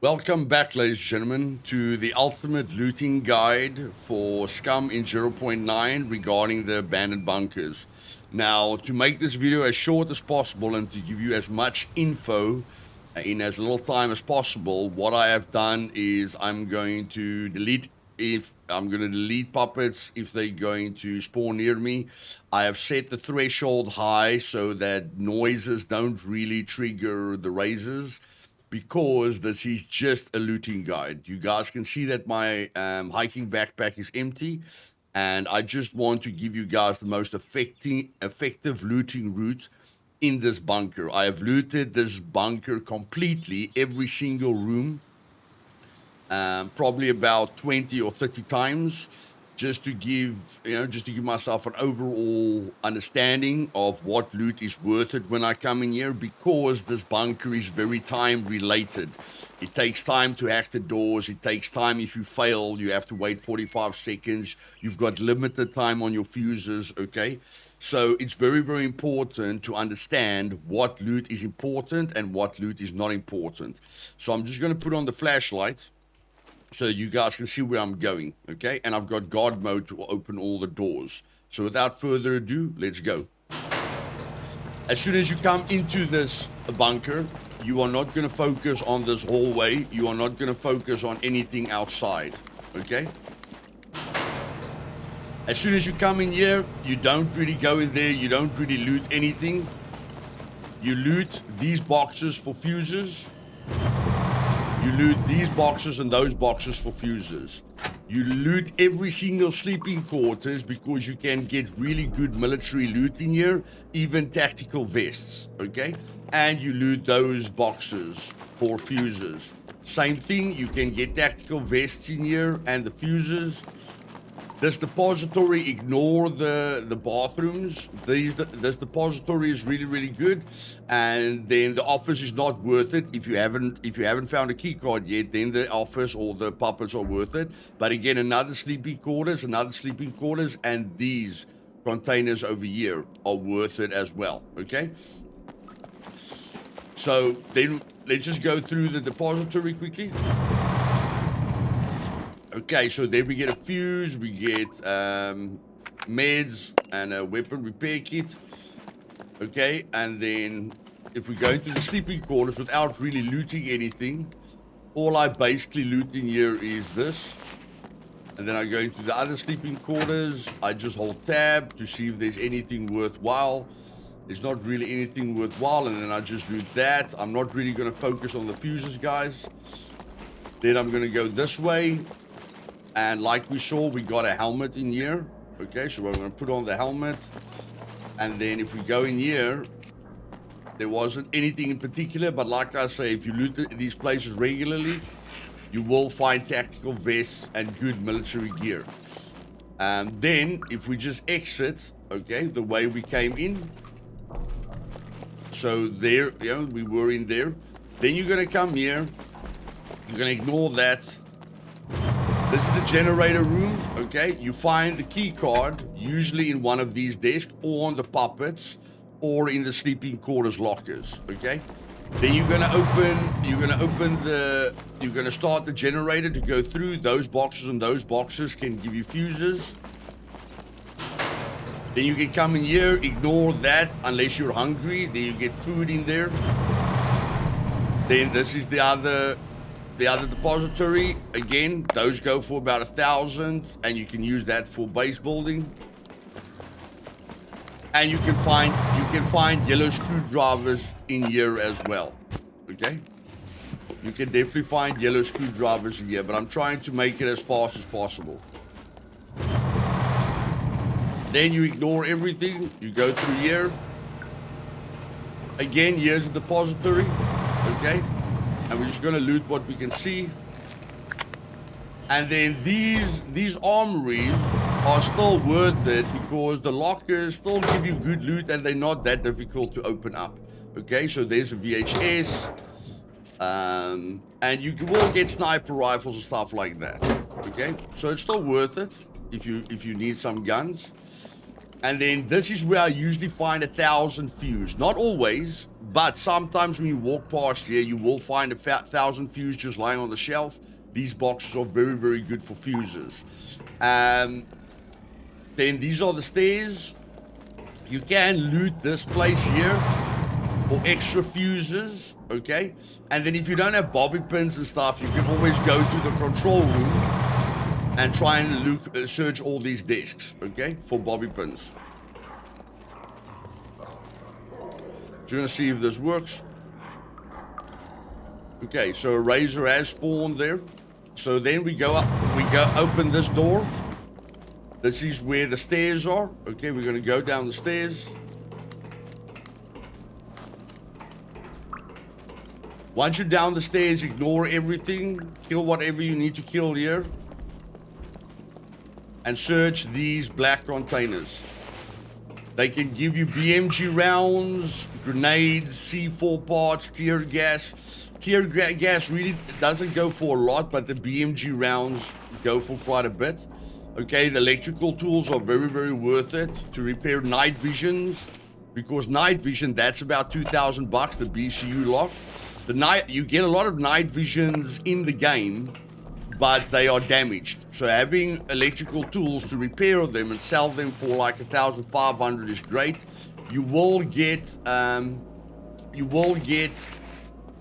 Welcome back, ladies and gentlemen, to the ultimate looting guide for Scum in 0.9 regarding the abandoned bunkers. Now, to make this video as short as possible and to give you as much info in as little time as possible, what I have done is I'm going to delete puppets if they're going to spawn near me. I have set the threshold high so that noises don't really trigger the raisers, because this is just a looting guide. You guys can see that my hiking backpack is empty, and I just want to give you guys the most effective looting route in this bunker. I have looted this bunker completely, every single room, probably about 20 or 30 times, just to give myself an overall understanding of what loot is worth it when I come in here, because this bunker is very time related. It takes time to hack the doors. It takes time. If you fail, you have to wait 45 seconds. You've got limited time on your fuses, okay? So it's very, very important to understand what loot is important and what loot is not important. So I'm just going to put on the flashlight so you guys can see where I'm going, okay? And I've got guard mode to open all the doors. So without further ado, let's go. As soon as you come into this bunker, you are not going to focus on this hallway. You are not going to focus on anything outside, okay? As soon as you come in here, you don't really go in there. You don't really loot anything. You loot these boxes for fuses. You loot these boxes and those boxes for fuses. You loot every single sleeping quarters because you can get really good military loot in here, even tactical vests, okay? And you loot those boxes for fuses. Same thing, you can get tactical vests in here and the fuses. This depository, ignore the bathrooms. This depository is really, really good, and then the office is not worth it. If you haven't found a key card yet, then the office or the puppets are worth it. But again, another sleeping quarters, and these containers over here are worth it as well. Okay. So then let's just go through the depository quickly. Okay, so then we get a fuse, we get meds and a weapon repair kit. Okay, and then if we go into the sleeping quarters without really looting anything, all I basically loot in here is this. And then I go into the other sleeping quarters. I just hold tab to see if there's anything worthwhile. There's not really anything worthwhile, and then I just loot that. I'm not really going to focus on the fuses, guys. Then I'm going to go this way. And like we saw, we got a helmet in here. Okay, so we're going to put on the helmet. And then if we go in here, there wasn't anything in particular. But like I say, if you loot these places regularly, you will find tactical vests and good military gear. And then if we just exit, okay, the way we came in. So there, we were in there. Then you're going to come here. You're going to ignore that. This is the generator room, okay? You find the key card, usually in one of these desks, or on the puppets, or in the sleeping quarters lockers, okay? Then you're gonna start the generator to go through those boxes, and those boxes can give you fuses. Then you can come in here, ignore that unless you're hungry. Then you get food in there. Then this is the other depository. Again, those go for about 1,000, and you can use that for base building. And you can find yellow screwdrivers in here as well. Okay, you can definitely find yellow screwdrivers in here, but I'm trying to make it as fast as possible. Then you ignore everything. You go through here. Again, here's the depository. Okay. And we're just going to loot what we can see. And then these armories are still worth it because the lockers still give you good loot and they're not that difficult to open up. Okay, so there's a VHS. And you will get sniper rifles and stuff like that. Okay, so it's still worth it if you need some guns. And then this is where I usually find 1,000 fuse. Not always, but sometimes when you walk past here, you will find 1,000 fuse just lying on the shelf. These boxes are very, very good for fuses. Then these are the stairs. You can loot this place here for extra fuses, okay? And then if you don't have bobby pins and stuff, you can always go to the control room and try and search all these desks, okay, for bobby pins. So you're gonna see if this works. Okay, so a razor has spawned there. So then we go up, open this door. This is where the stairs are. Okay, we're gonna go down the stairs. Once you're down the stairs, ignore everything. Kill whatever you need to kill here. And search these black containers. They can give you BMG rounds, grenades, C4 parts, tear gas. Tear gas really doesn't go for a lot, but the BMG rounds go for quite a bit. Okay, the electrical tools are very, very worth it to repair night visions, because night vision, that's about 2,000 bucks, the BCU lock. You get a lot of night visions in the game, but they are damaged. So having electrical tools to repair them and sell them for like 1,500 is great. You will get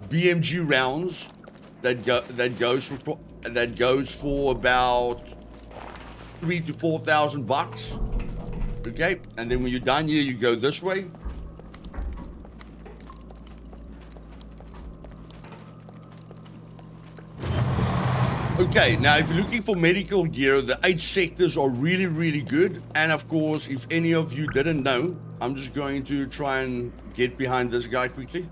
BMG rounds that goes for about 3,000 to 4,000 bucks. Okay, and then when you're done here, you go this way. Okay, now if you're looking for medical gear, the 8 sectors are really, really good. And of course, if any of you didn't know, I'm just going to try and get behind this guy quickly.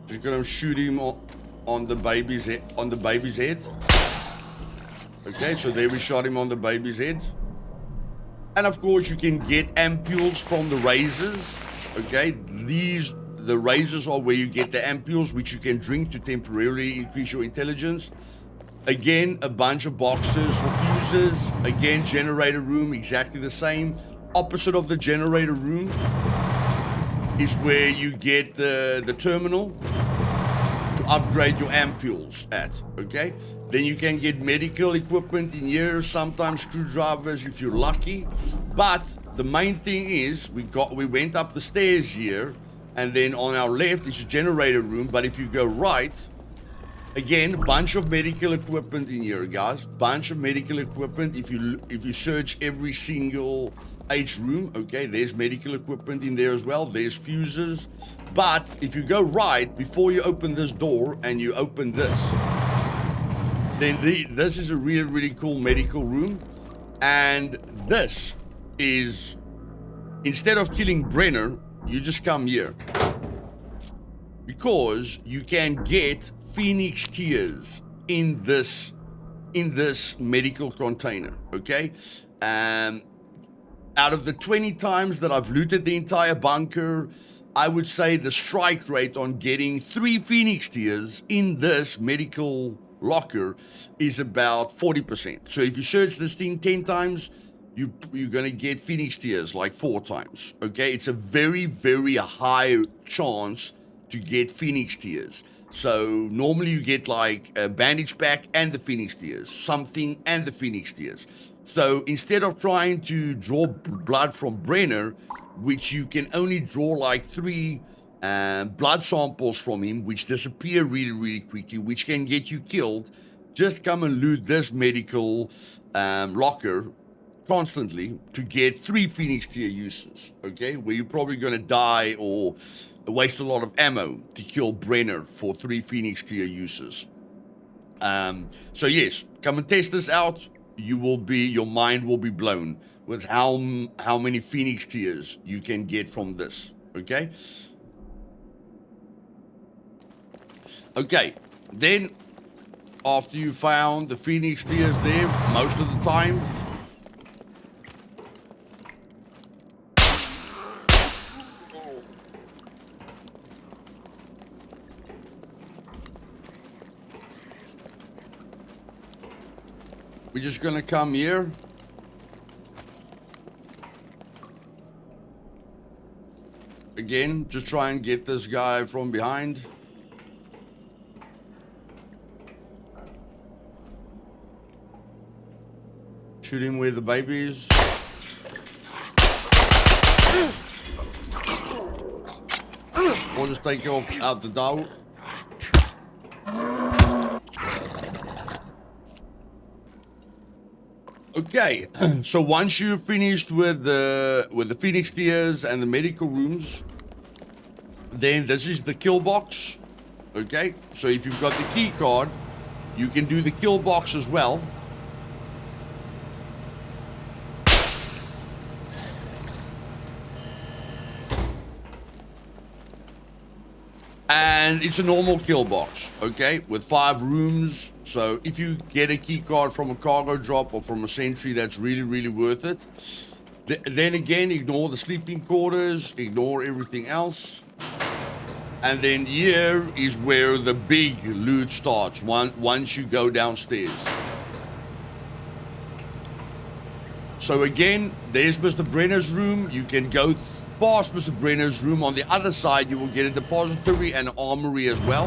Just gonna shoot him on the baby's head. Okay, so there we shot him on the baby's head. And of course, you can get ampules from the razors. Okay, the razors are where you get the ampules, which you can drink to temporarily increase your intelligence. Again, a bunch of boxes for fuses. Again, generator room, exactly the same. Opposite of the generator room is where you get the terminal to upgrade your ampules at, okay? Then you can get medical equipment in here, sometimes screwdrivers if you're lucky. But the main thing is, we went up the stairs here, and then on our left is a generator room. But if you go right, again, a bunch of medical equipment in here, guys. Bunch of medical equipment. If you search every single H room, okay, there's medical equipment in there as well. There's fuses. But if you go right, before you open this door and you open this, then this is a really, really cool medical room. And this is, instead of killing Brenner, you just come here, because you can get Phoenix tears in this medical container, okay? Out of the 20 times that I've looted the entire bunker, I would say the strike rate on getting 3 Phoenix tears in this medical locker is about 40%. So if you search this thing 10 times, you're gonna get Phoenix tears like 4 times, okay? It's a very, very high chance to get Phoenix tears. So normally you get like a bandage pack and the Phoenix tears, something and the Phoenix tears. So instead of trying to draw blood from Brenner, which you can only draw like 3 blood samples from him, which disappear really, really quickly, which can get you killed, just come and loot this medical locker constantly to get 3 Phoenix tier uses, okay? Where you're probably going to die or waste a lot of ammo to kill Brenner for 3 Phoenix tier uses. So yes, come and test this out. Your mind will be blown with how many Phoenix tiers you can get from this, okay? Okay, then after you found the Phoenix tiers there, most of the time, we're just gonna come here again, just try and get this guy from behind. Shoot him where the baby is. Or just take you out the door. Okay, so once you're finished with the Phoenix tiers and the medical rooms, then this is the kill box. Okay, so if you've got the key card, you can do the kill box as well. And it's a normal kill box, okay, with 5 rooms. So if you get a key card from a cargo drop or from a sentry, that's really, really worth it. Then again, ignore the sleeping quarters, ignore everything else. And then here is where the big loot starts, once you go downstairs. So again, there's Mr. Brenner's room. You can go past Mr. Brenner's room. On the other side, you will get a depository and an armory as well.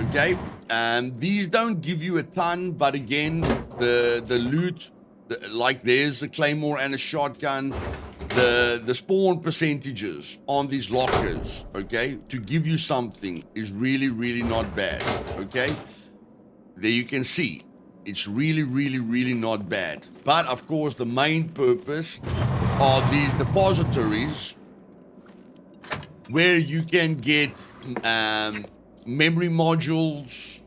Okay, and these don't give you a ton, but again, the loot, like there's a claymore and a shotgun, the spawn percentages on these lockers, okay, to give you something is really, really not bad. Okay, there you can see it's really, really, really not bad. But of course, the main purpose are these depositories where you can get memory modules,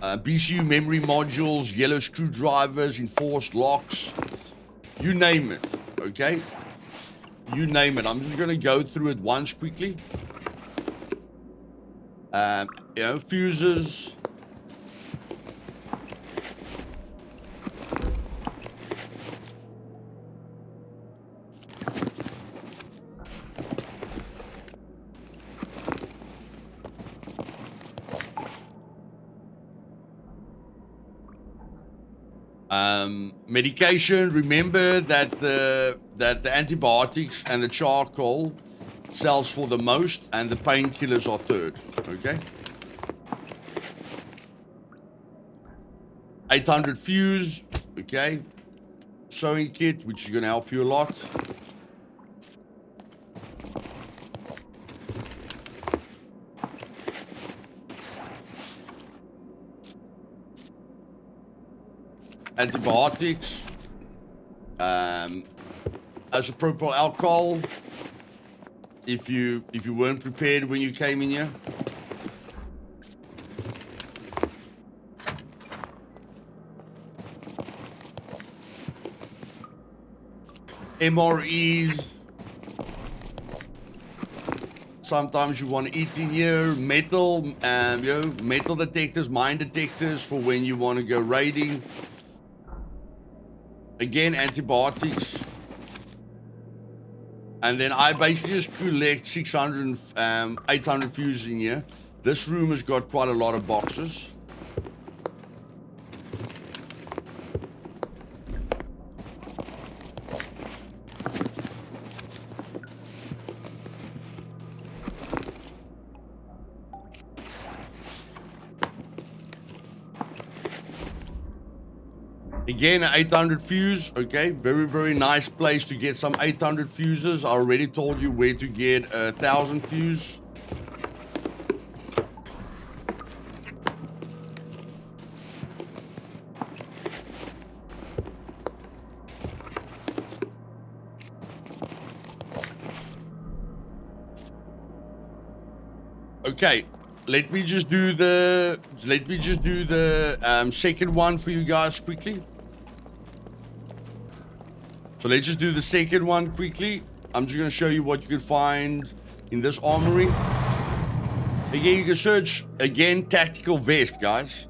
BCU memory modules, yellow screwdrivers, enforced locks, you name it, okay? You name it. I'm just going to go through it once quickly. You know, fuses. Medication, remember that the antibiotics and the charcoal sells for the most and the painkillers are third, okay? 800 fuse, okay? Sewing kit, which is going to help you a lot. Antibiotics, isopropyl alcohol, if you weren't prepared when you came in here. MREs, sometimes you want to eat in here. Metal, you know, metal detectors, mine detectors for when you want to go raiding. Again, antibiotics. And then I basically just collect 600 and 800 fuses in here. This room has got quite a lot of boxes. Again, 800 fuse, okay, very, very nice place to get some 800 fuses. I already told you where to get 1,000 fuse. Okay, let me just do the second one for you guys quickly. So let's just do the second one quickly. I'm just going to show you what you can find in this armory. Again, you can search, again, tactical vest, guys.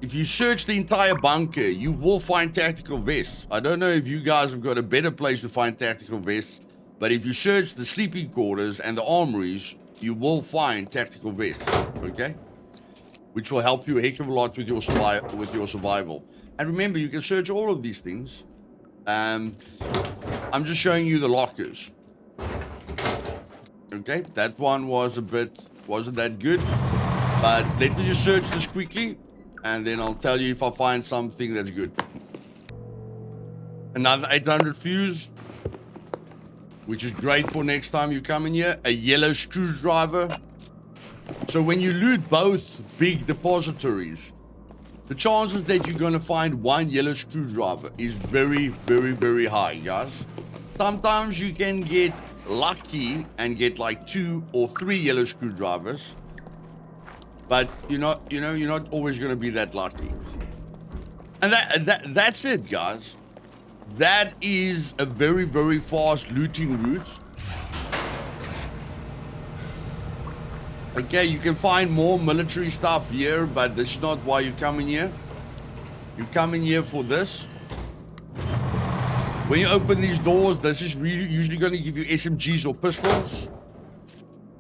If you search the entire bunker, you will find tactical vests. I don't know if you guys have got a better place to find tactical vests, but if you search the sleeping quarters and the armories, you will find tactical vests, okay? Which will help you a heck of a lot with your survival. And remember, you can search all of these things. I'm just showing you the lockers. Okay, that one wasn't that good. But let me just search this quickly, and then I'll tell you if I find something that's good. Another 800 fuse, which is great for next time you come in here. A yellow screwdriver. So when you loot both big depositories, the chances that you're going to find one yellow screwdriver is very, very, very high, guys. Sometimes you can get lucky and get like 2 or 3 yellow screwdrivers, but you're not always going to be that lucky. And that's it, guys. That is a very, very fast looting route. Okay, you can find more military stuff here, but this is not why you come in here. You come in here for this. When you open these doors, this is usually going to give you SMGs or pistols.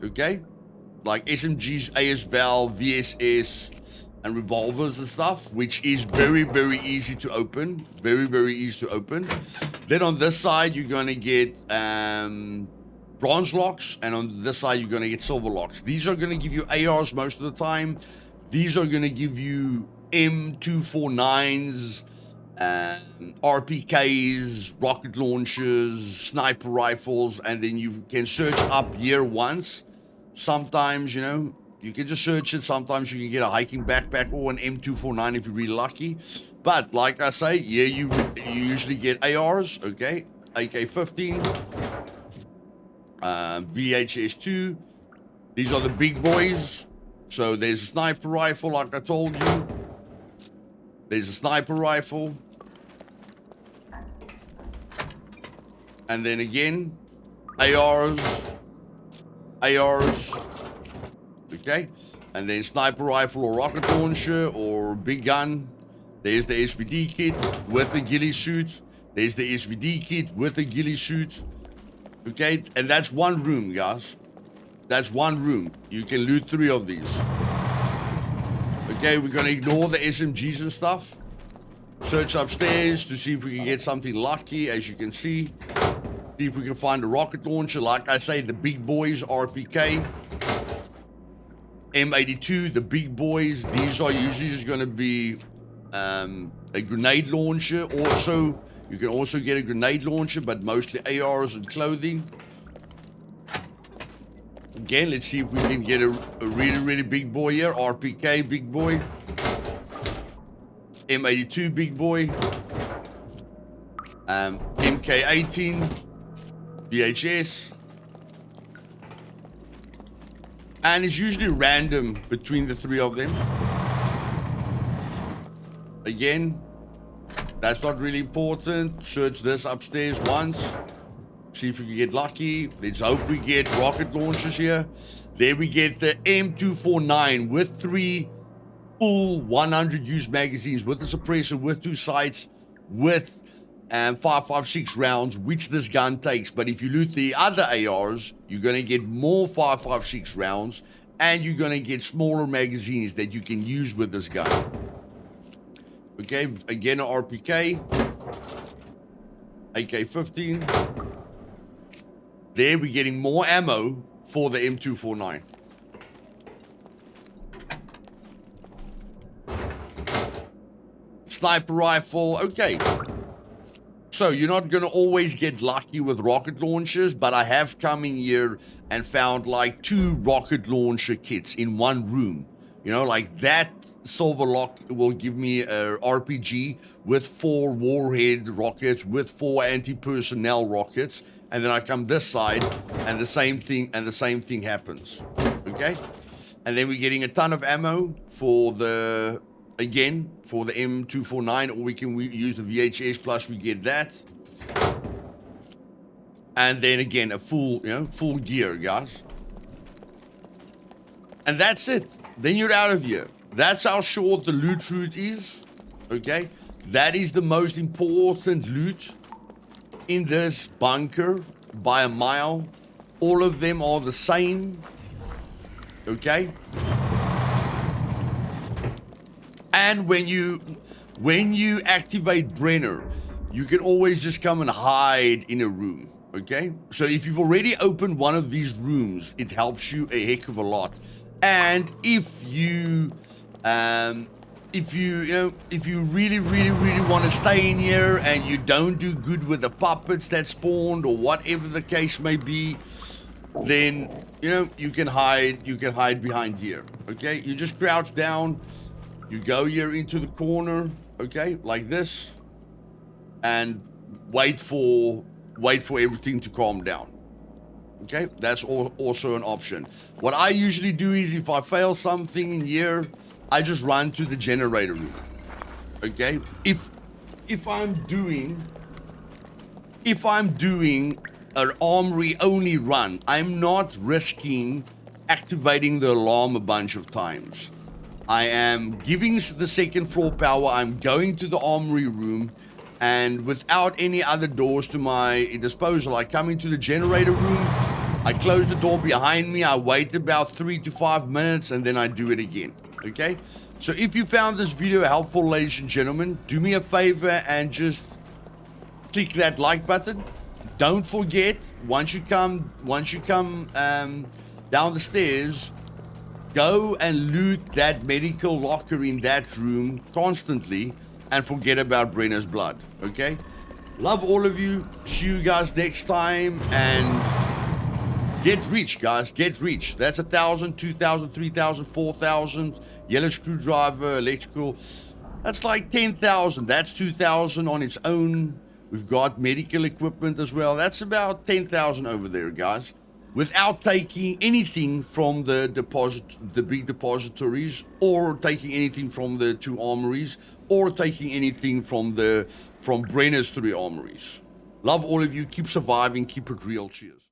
Okay? Like SMGs, ASVAL, VSS, and revolvers and stuff, which is very, very easy to open. Very, very easy to open. Then on this side, you're going to get bronze locks, and on this side you're going to get silver locks. These are going to give you ARs most of the time. These are going to give you M249s, RPKs, rocket launchers, sniper rifles, and then you can search up here once. Sometimes, you can just search it. Sometimes you can get a hiking backpack or an M249 if you're really lucky. But like I say, yeah, you usually get ARs, okay? AK-15. VHS2. These are the big boys. So there's a sniper rifle, like I told you. There's a sniper rifle. And then again, ARs. Okay. And then sniper rifle or rocket launcher or big gun. There's the SVD kit with the ghillie suit. There's the SVD kit with the ghillie suit. Okay, and that's one room, guys. That's one room. You can loot 3 of these. Okay, we're going to ignore the SMGs and stuff. Search upstairs to see if we can get something lucky, as you can see. See if we can find a rocket launcher. Like I say, the big boys, RPK. M82, the big boys. These are usually just going to be a grenade launcher. Also, you can also get a grenade launcher, but mostly ARs and clothing. Again, let's see if we can get a really, really big boy here. RPK, big boy. M82, big boy. MK18. VHS. And it's usually random between the 3 of them. Again, that's not really important. Search this upstairs once. See if we can get lucky. Let's hope we get rocket launchers here. There we get the M249 with 3 full 100 use magazines, with the suppressor, with 2 sights, with 5.56 rounds, which this gun takes. But if you loot the other ARs, you're going to get more 5.56 rounds, and you're going to get smaller magazines that you can use with this gun. Okay, again, an RPK. AK-15. There, we're getting more ammo for the M249. Sniper rifle, okay. So, you're not going to always get lucky with rocket launchers, but I have come in here and found like 2 rocket launcher kits in one room. Like that silver lock will give me a RPG with 4 warhead rockets, with 4 anti-personnel rockets. And then I come this side, and the same thing happens. Okay? And then we're getting a ton of ammo for the M249, or we can use the VHS plus we get that. And then again, a full gear, guys. And that's it. Then you're out of here. That's how short the loot route is. Okay? That is the most important loot in this bunker by a mile. All of them are the same. Okay? And when you activate Brenner, you can always just come and hide in a room. Okay, so if you've already opened one of these rooms, it helps you a heck of a lot. And if you really want to stay in here and you don't do good with the puppets that spawned or whatever the case may be, then you can hide behind here. Okay, you just crouch down, you go here into the corner, okay, like this, and wait for everything to calm down. Okay, that's also an option. What I usually do is, if I fail something in here, I just run to the generator room. Okay, if I'm doing an armory only run, I'm not risking activating the alarm a bunch of times. I am giving the second floor power, I'm going to the armory room, and without any other doors to my disposal, I come into the generator room, I close the door behind me, I wait about 3 to 5 minutes, and then I do it again. Okay, so if you found this video helpful, ladies and gentlemen, do me a favor and just click that like button. Don't forget, once you come down the stairs, go and loot that medical locker in that room constantly and forget about Brenner's blood. Okay, love all of you, see you guys next time, and get rich, guys, get rich. That's 1,000, 2,000, 3,000, 4,000. Yellow screwdriver, electrical. That's like 10,000. That's 2,000 on its own. We've got medical equipment as well. That's about 10,000 over there, guys. Without taking anything from the big depositories, or taking anything from the 2 armories, or taking anything from Brenner's 3 armories. Love all of you. Keep surviving. Keep it real. Cheers.